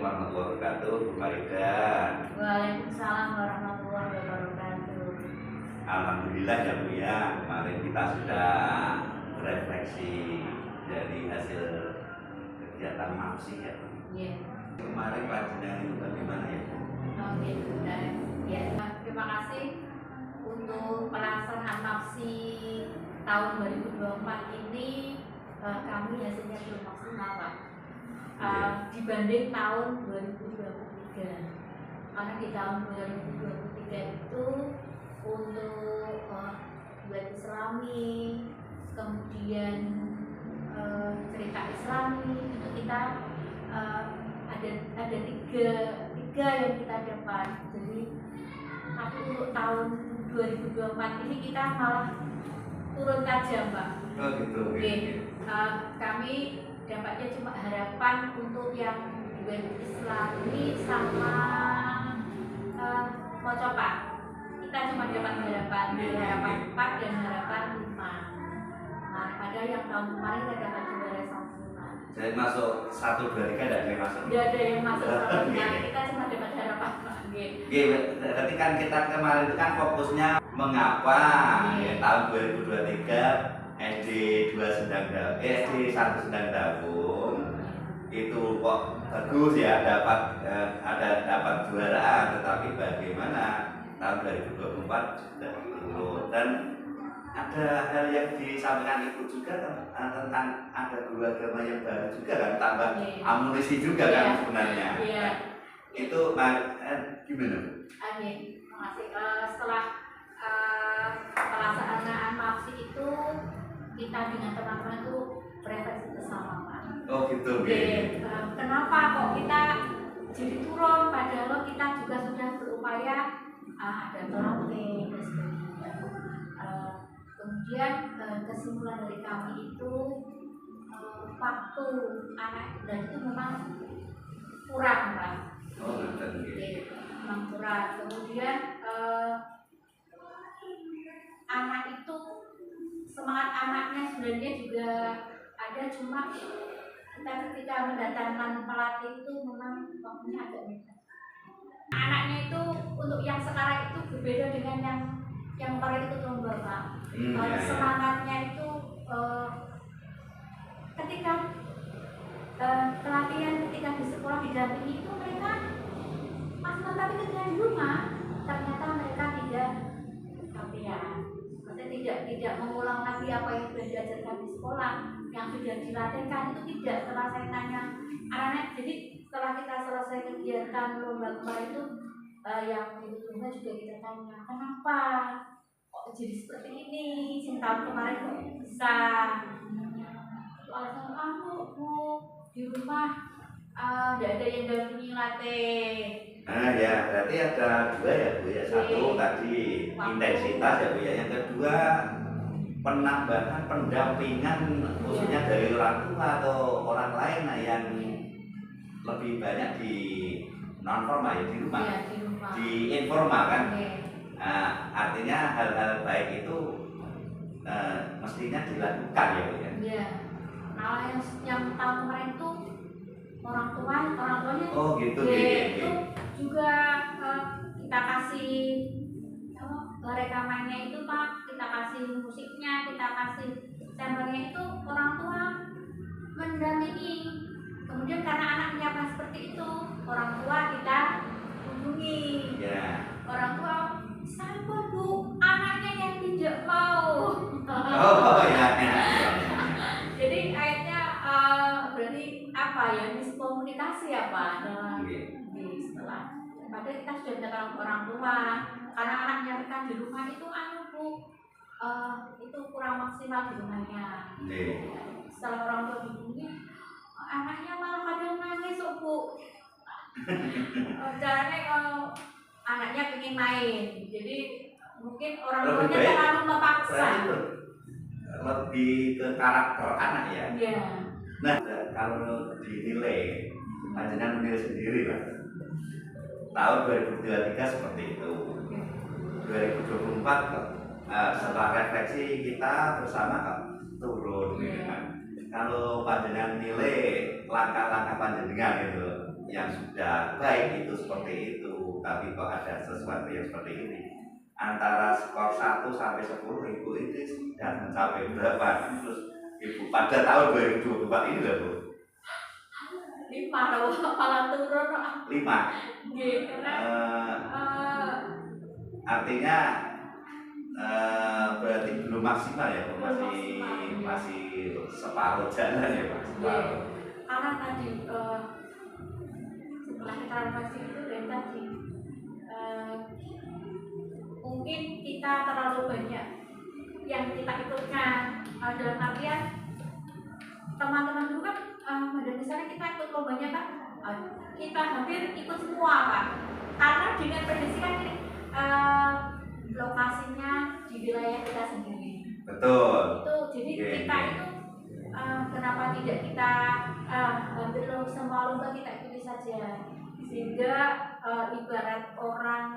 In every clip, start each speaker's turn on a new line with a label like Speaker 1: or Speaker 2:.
Speaker 1: warahmatullahi wabarakatuh, Bu Farida.
Speaker 2: Waalaikumsalam warahmatullahi wabarakatuh.
Speaker 1: Alhamdulillah ya Bu ya, kemarin kita sudah berefleksi dari hasil kegiatan MAPSI ya Bu.
Speaker 2: Iya.
Speaker 1: Kemarin panjenengan itu bagaimana ya Bu?
Speaker 2: Oke, ya. Terima kasih untuk pelaksanaan MAPSI tahun 2024 ini. Kami hasilnya belum maksimal Pak. Dibanding tahun 2023. Karena di tahun 2023 itu untuk buat Islami, kemudian cerita Islami itu kita ada tiga yang kita dapat. Jadi tapi untuk tahun 2024 ini kita malah turun tajam Pak.
Speaker 1: Oh gitu.
Speaker 2: Oke. Kami dapatnya cuma harapan untuk yang web Islami sama Mocopak. Kita cuma dapat harapan 4 dan harapan 5. Nah, pada yang tahun kemarin kita dapat juara 1.
Speaker 1: Saya masuk 1, 2, 3 tidak ada masuk.
Speaker 2: Tidak ada yang masuk sama sekali. Kita cuma dapat harapan Pak.
Speaker 1: Berarti kan kita kemarin itu kan fokusnya mengapa ya, tahun 2023 SD 1 sedang gabung itu kok bagus ya dapat juara, tetapi bagaimana tahun 2024 sudah turun. Dan ada hal yang disampaikan Ibu juga tentang ada guru agama yang baru juga kan, tambah amunisi juga kan sebenarnya. Itu gimana?
Speaker 2: Oke, terima kasih. Setelah pelaksanaan MAPSI itu kita dengan teman-teman itu berefleksi bersama Pak.
Speaker 1: Oh gitu.
Speaker 2: Kenapa kok kita jadi turun padahal kita juga sudah berupaya ada pelatih dan sebagainya. Kemudian kesimpulan dari kami itu waktu anak dan itu memang kurang Pak. Memang kurang. Kemudian anak itu semangat anaknya sebenarnya juga ada, cuma kita ketika mendatangkan pelatih itu memang waktunya agak beda. Anaknya itu untuk yang sekarang itu berbeda dengan yang kemarin itu lomba Pak. Semangatnya itu ketika pelatihan ketika di sekolah didampingi itu mereka maksimal, tapi ketika di rumah ternyata mereka tidak latihan. Maksudnya tidak mengulang lagi apa yang sudah diajarkan di sekolah, yang sudah dilatihkan itu tidak. Setelah saya tanya anak-anak, jadi setelah kita selesai kegiatan lomba kemarin itu yang di rumah juga kita tanya kenapa kok jadi seperti ini, tahun kemarin kok bisa. Alasan Bu di rumah tidak ada yang dampingi latih.
Speaker 1: Ya berarti ada 2 ya Bu ya. Satu tadi intensitas ya Bu ya. Yang kedua penambahan pendampingan khususnya dari orang tua atau orang lain yang lebih banyak di non formal ya, di rumah. Di informal kan. Artinya hal-hal baik itu mestinya dilakukan ya Bu ya.
Speaker 2: Kalau yang tahun kemarin itu orang tuanya
Speaker 1: gitu.
Speaker 2: Itu juga kita kasih rekamannya itu Pak, kita kasih musiknya, kita kasih sampelnya, itu orang tua mendampingi. Kemudian karena anaknya apa seperti itu, orang tua kita hubungi. Orang tua, sampun Bu, anaknya yang tidak mau. Jadi ayatnya berarti apa ya, miskomunikasi apa setelah padahal kita sudah mendatangi orang tua karena anaknya mereka di rumah itu Bu, itu kurang maksimal di rumahnya. Setelah orang tua dihubungi, anaknya malah kadang nangis Bu. Caranya anaknya pengen main, jadi mungkin orang tuanya terlalu memaksa.
Speaker 1: Lebih ke karakter anak ya. Nah, kalau dinilai, panjenengan menilai sendiri lah. Tahun 2023 seperti itu. 2024 setelah refleksi kita bersama turun. Kalau panjenengan nilai langkah-langkah panjenengan gitu, yang sudah baik itu seperti itu, tapi kok ada sesuatu yang seperti ini. Antara skor 1 sampai 10 ibu itu sudah mencapai berapa? Terus ibu pada tahun 2024 ini loh Bu?
Speaker 2: 5 loh, malah turun.
Speaker 1: 5. Artinya berarti belum maksimal ya Bu? Masih separuh jalan ya Pak? Separuh.
Speaker 2: Karena tadi setelah kita refleksi itu dari tadi mungkin kita terlalu banyak yang kita ikutkan, dalam artian teman-teman dulu kan misalnya kita ikut lombanya kan kita hampir ikut semua Pak, karena dengan prediksi kan ini lokasinya di wilayah kita sendiri.
Speaker 1: Betul.
Speaker 2: Itu jadi kita itu kenapa tidak kita hampir semua lomba kita ikuti saja, sehingga ibarat orang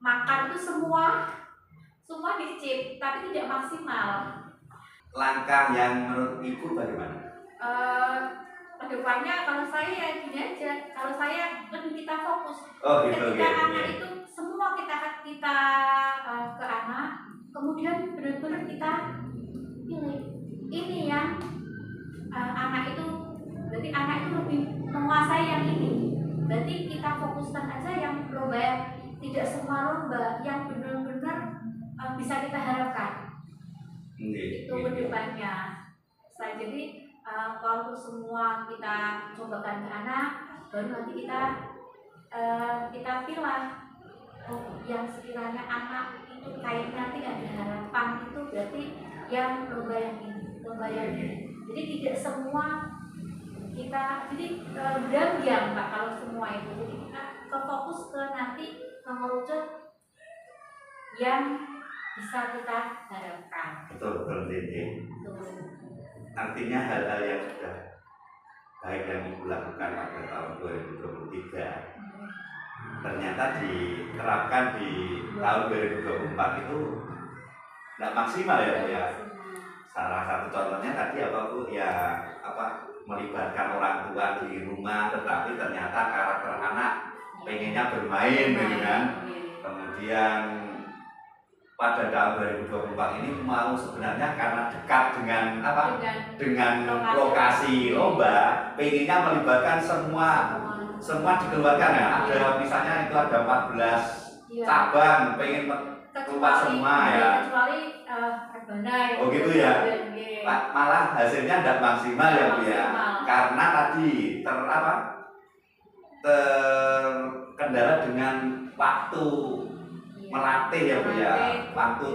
Speaker 2: makan itu semua dicip tapi tidak maksimal.
Speaker 1: Langkah yang menurut Ibu bagaimana?
Speaker 2: Kedepannya kalau saya ya gini aja, kalau saya lebih kita fokus ketika anak itu semua kita ke anak, kemudian benar-benar kita pilih ini yang anak itu, berarti anak itu lebih menguasai yang ini, berarti kita fokuskan aja yang lomba yang tidak semua lomba yang benar-benar bisa kita harapkan. Itu kedepannya. Jadi kalau semua kita cobakan ke anak, baru nanti kita pilih yang sekiranya anak itu kayak nanti ada harapan, itu berarti yang lomba yang ini. Jadi tidak semua kita, jadi berdiam Pak kalau semua itu. Jadi kita fokus ke nanti mengerucut yang bisa kita harapkan.
Speaker 1: Betul Dede. Artinya hal-hal yang sudah baik yang Ibu lakukan pada tahun 2023 ternyata diterapkan di tahun 2024 itu tidak maksimal ya Bu ya. Salah satu contohnya tadi apa Bu ya, melibatkan orang tua di rumah, tetapi ternyata karakter anak pengennya bermain gitu kan. Kemudian pada tahun 2024 ini mau sebenarnya karena dekat dengan lokasi lomba, pengennya melibatkan semua dikeluarkan ya. Ada misalnya itu ada 14 cabang, pengen keluar semua ya.
Speaker 2: Kecuali Bandai.
Speaker 1: Oh gitu ya. Malah hasilnya tidak maksimal ya Bu ya. Karena tadi terkendala dengan waktu melatih ya Bu ya, waktu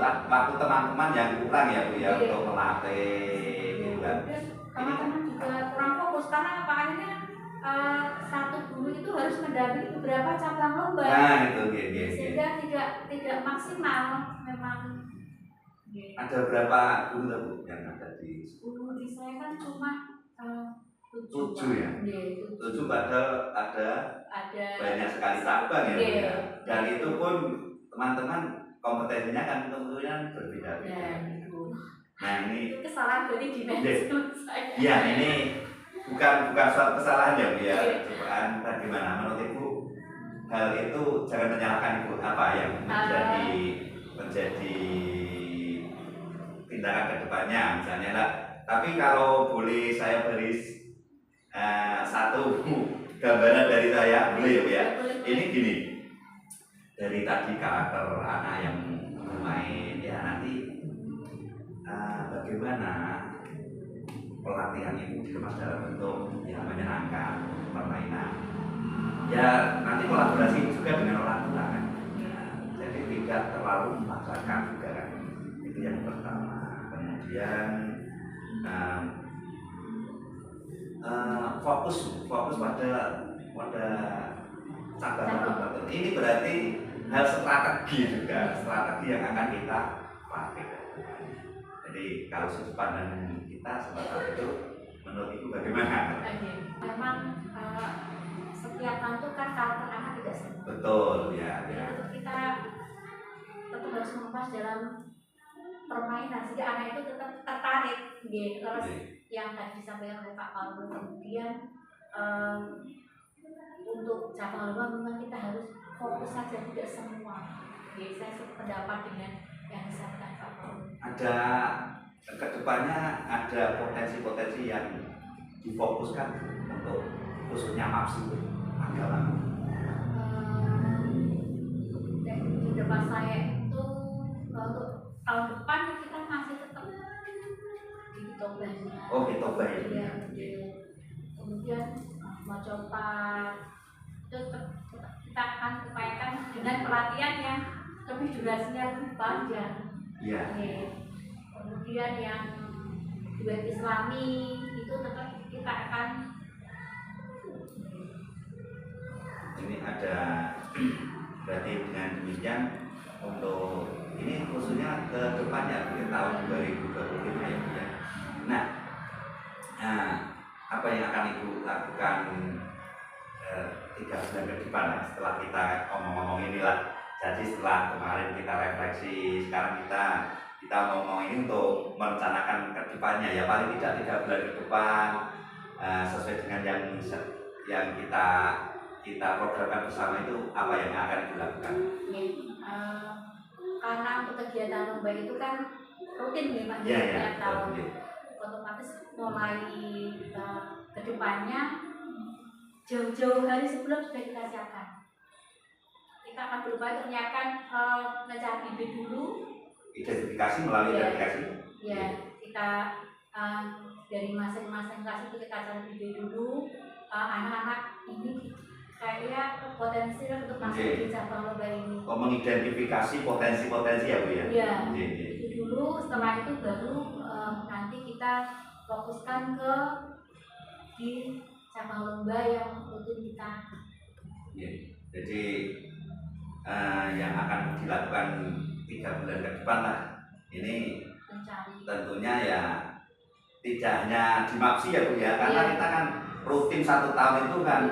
Speaker 1: teman-teman yang kurang ya Bu ya untuk melatih gitu kan.
Speaker 2: Teman-teman juga kurang fokus karena akhirnya satu guru itu harus mendampingi beberapa cabang lomba.
Speaker 1: Nah itu
Speaker 2: sehingga tidak maksimal memang.
Speaker 1: Ada berapa guru Bu yang ada di?
Speaker 2: Guru di saya kan cuma
Speaker 1: 7 ya. 7 padahal ada banyak sekali cabang ya Bu ya. Dan itu pun teman-teman kompetensinya kan tentunya berbeda-beda. Nah ini
Speaker 2: itu kesalahan dari dimensi saya.
Speaker 1: Ya ini bukan suatu kesalahan ya Bu ya. Cobaan bagaimana menurut Ibu hal itu jangan menyalahkan Ibu apa yang menjadi tindakan kedepannya misalnya lah. Tapi kalau boleh saya beri satu gambaran dari saya boleh ya Bu ya. Ini gini. Dari tadi karakter anak yang bermain ya nanti bagaimana pelatihan itu dikemas dalam bentuk yang menyenangkan permainan ya, nanti kolaborasi juga dengan orang tua kan. Jadi tidak terlalu memaksakan juga kan, itu yang pertama. Kemudian fokus pada cabang tertentu. Ini berarti hal strategi juga, strategi yang akan kita pakai. Jadi kalau sudut pandang kita seperti itu, menurut Ibu bagaimana?
Speaker 2: Memang setiap tahun itu kan karakter anak tidak sama.
Speaker 1: Betul ya.
Speaker 2: Kita tetap harus mengemas dalam permainan sehingga anak itu tetap tertarik. Terus yang tadi disampaikan oleh Pak Paul, kemudian eh, untuk cabang olahraga memang kita harus fokus saja, tidak semua. Jadi saya sependapat dengan yang disampaikan Pak Paul.
Speaker 1: Ada kedepannya ada potensi-potensi yang difokuskan untuk khususnya MAPSI agama.
Speaker 2: Di depan saya itu untuk tahun depan kita masih tetap di Tobanya.
Speaker 1: Oh, di Toba ya.
Speaker 2: Iya. Kemudian mau coba itu tetap kita akan upayakan dengan pelatihan yang lebih durasinya lebih panjang.
Speaker 1: Iya.
Speaker 2: Kemudian yang duet Islami itu tetap kita akan
Speaker 1: ini ada berarti dengan demikian untuk ini khususnya ke depannya di tahun 2025 ya Bu ya. Nah, apa yang akan Ibu lakukan 3 bulan ke depan setelah kita ngomong-ngomong inilah. Jadi setelah kemarin kita refleksi, sekarang kita ngomong ini untuk merencanakan ke depannya ya, paling tidak 3 bulan ke depan sesuai dengan yang kita programkan bersama itu apa yang akan dilakukan?
Speaker 2: Karena untuk kegiatan lomba itu kan rutin ya Pak,
Speaker 1: setiap
Speaker 2: tahun. Otomatis mulai ke depannya jauh-jauh hari sebelum sudah kita siapkan. Kita akan berupaya untuk menyiapkan mencari bibit dulu.
Speaker 1: Identifikasi melalui identifikasi.
Speaker 2: Ya, kita dari masing-masing kelas itu kita cari bibit dulu. Anak-anak ini kayaknya potensi untuk masuk di cabang lomba ini.
Speaker 1: Oh, mengidentifikasi potensi-potensi ya Bu ya?
Speaker 2: Iya. Itu dulu, setelah itu baru nanti kita fokuskan di cabang lomba yang rutin kita.
Speaker 1: Ya. Jadi yang akan dilakukan 3 bulan ke depan lah ini tentunya ya tidak hanya di MAPSI ya Bu ya, karena kita kan rutin 1 tahun itu kan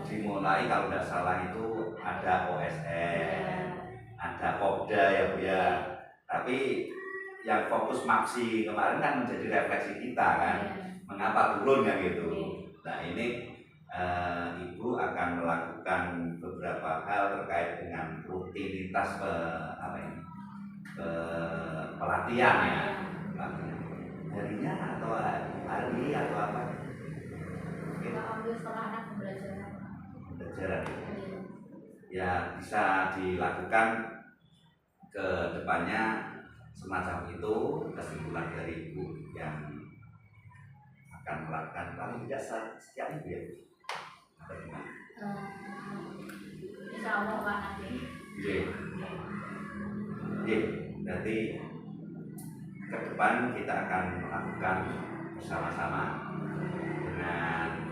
Speaker 1: dimulai kalau tidak salah itu ada OSN, ada Popda ya Bu ya. Tapi yang fokus MAPSI kemarin kan menjadi refleksi kita kan, mengapa turun kan gitu. Nah ini Ibu akan melakukan beberapa hal terkait dengan rutinitas pelatihan ya. Harinya atau hari atau apa?
Speaker 2: Kita ambil setelah anak pembelajaran.
Speaker 1: Ya bisa dilakukan ke depannya semacam itu, kesimpulan dari Ibu yang akan melakukan paling tidak setiap minggu ya.
Speaker 2: Insya Allah Pak nanti.
Speaker 1: Berarti ke depan kita akan melakukan bersama-sama dengan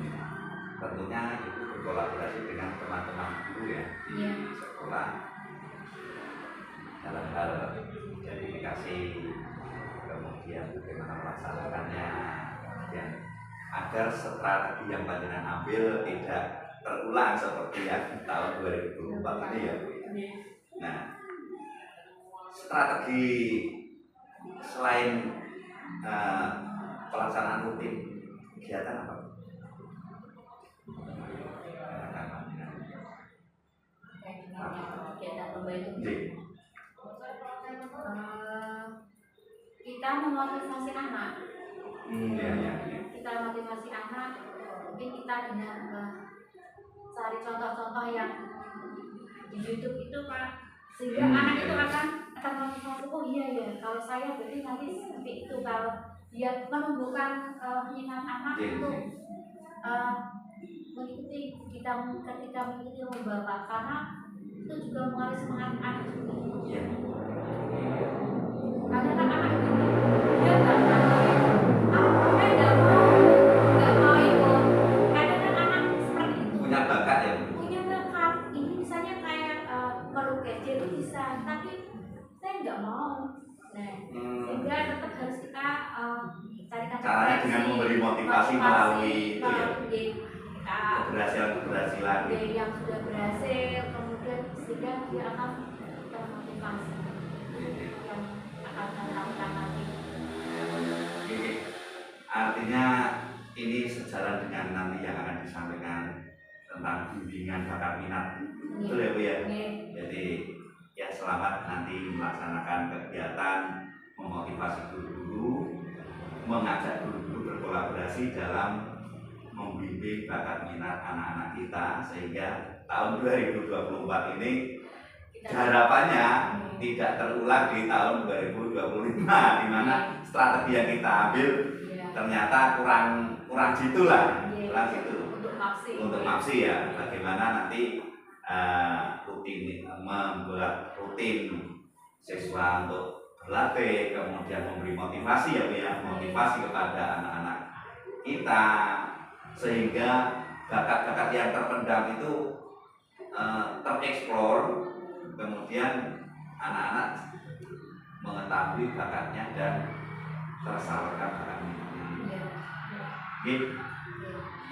Speaker 1: tentunya Ibu berkolaborasi dengan teman-teman guru ya di sekolah dalam hal identifikasi, kemudian bagaimana melaksanakannya, kemudian agar strategi yang panjenengan ambil tidak terulang seperti yang di tahun 2024 ini ya Bu. Nah, strategi selain pelaksanaan rutin kegiatan apa?
Speaker 2: Kegiatan lomba itu kita memotivasi anak. Kita motivasi anak, mungkin kita dengan cari contoh-contoh yang di YouTube itu Pak, sehingga anak itu akan motivasi, oh iya ya, kalau saya berarti nanti seperti itu. Kalau dia menumbuhkan minat anak untuk mengikuti ketika mengikuti lomba Pak, karena itu juga mengalir semangat anak juga. Ada anak-anak itu dia nggak mau ikut. Kadang anak seperti itu
Speaker 1: punya bakat ya.
Speaker 2: Punya bakat. Ini misalnya kayak melukis jadi bisa, tapi saya nggak mau. Nah, sehingga tetap harus kita carikan
Speaker 1: caranya dengan memberi motivasi melalui itu ya. Keberhasilan
Speaker 2: yang sudah berhasil, kemudian sehingga dia akan termotivasi yang akan melakukan nanti.
Speaker 1: Artinya ini sejalan dengan nanti yang akan disampaikan tentang bimbingan bakat minat. Betul ya Bu ya? Jadi ya selamat nanti melaksanakan kegiatan memotivasi guru-guru, mengajak guru-guru berkolaborasi dalam membimbing bakat minat anak-anak kita sehingga tahun 2024 ini harapannya tidak terulang di tahun 2025 di mana strategi yang kita ambil ternyata kurang gitu lah, kurang gitu untuk MAPSI ya. Bagaimana nanti membuat rutin siswa untuk berlatih, kemudian memberi motivasi ya Bu ya, motivasi kepada anak-anak kita sehingga bakat-bakat yang terpendam itu tereksplor, kemudian anak-anak mengetahui bakatnya dan tersalurkan bakatnya.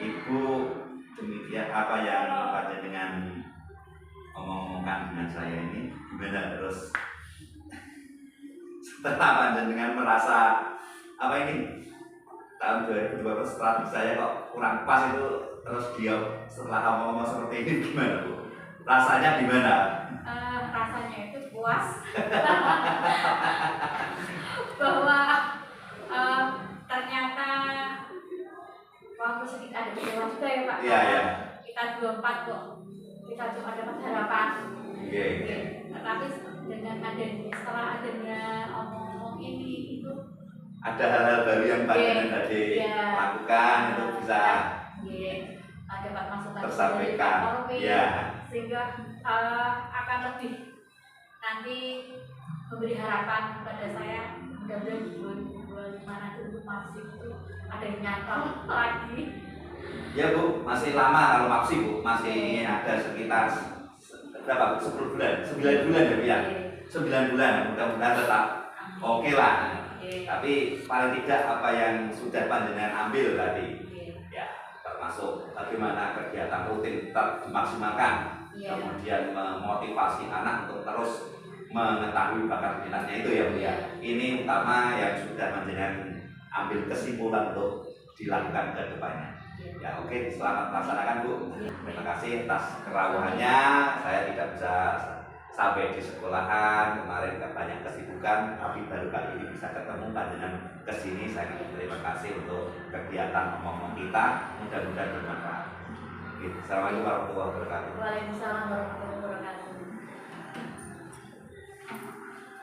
Speaker 1: Ibu, demikian apa yang dengan omong-omongkan dengan saya ini gimana terus setelah dengan merasa apa ini tahun 2020 strategi saya kok kurang pas itu terus diam setelah ngomong seperti ini gimana Bu? Rasanya gimana?
Speaker 2: Rasanya itu puas bahwa ternyata waktu sedikit ada kecewa juga ya Pak.
Speaker 1: Iya.
Speaker 2: Kita 24 kok kita cuma dapat harapan. Tetapi dengan setelah adanya omong-omong ini itu
Speaker 1: ada hal-hal baru yang panjenengan tadi lakukan itu bisa
Speaker 2: dapat masukan
Speaker 1: tersampaikan
Speaker 2: sehingga akan lebih nanti memberi harapan kepada saya mudah-mudahan 2025 nanti untuk MAPSI itu ada yang nyata lagi.
Speaker 1: Ya Bu, masih lama kalau MAPSI Bu, masih ada sekitar berapa? 10 bulan, 9 bulan ya Bu ya? 9 bulan, mudah-mudahan tetap oke lah. Tapi paling tidak apa yang sudah panjenengan ambil tadi ya, termasuk bagaimana kegiatan rutin tetap dimaksimalkan, kemudian memotivasi anak untuk terus mengetahui bakat minatnya itu ya Bu ya. Ini utama yang sudah panjenengan ambil kesimpulan untuk dilakukan ke depannya. Ya oke, selamat melaksanakan Bu. Terima kasih atas kerawuhannya. Saya tidak bisa sampai di sekolahan, kemarin banyak kesibukan, tapi baru kali ini bisa ketemu panjenengan kesini. Saya terima kasih untuk kegiatan omong-omong kita, mudah-mudahan bermanfaat. Assalamualaikum warahmatullahi wabarakatuh.
Speaker 2: Waalaikumsalam warahmatullahi wabarakatuh.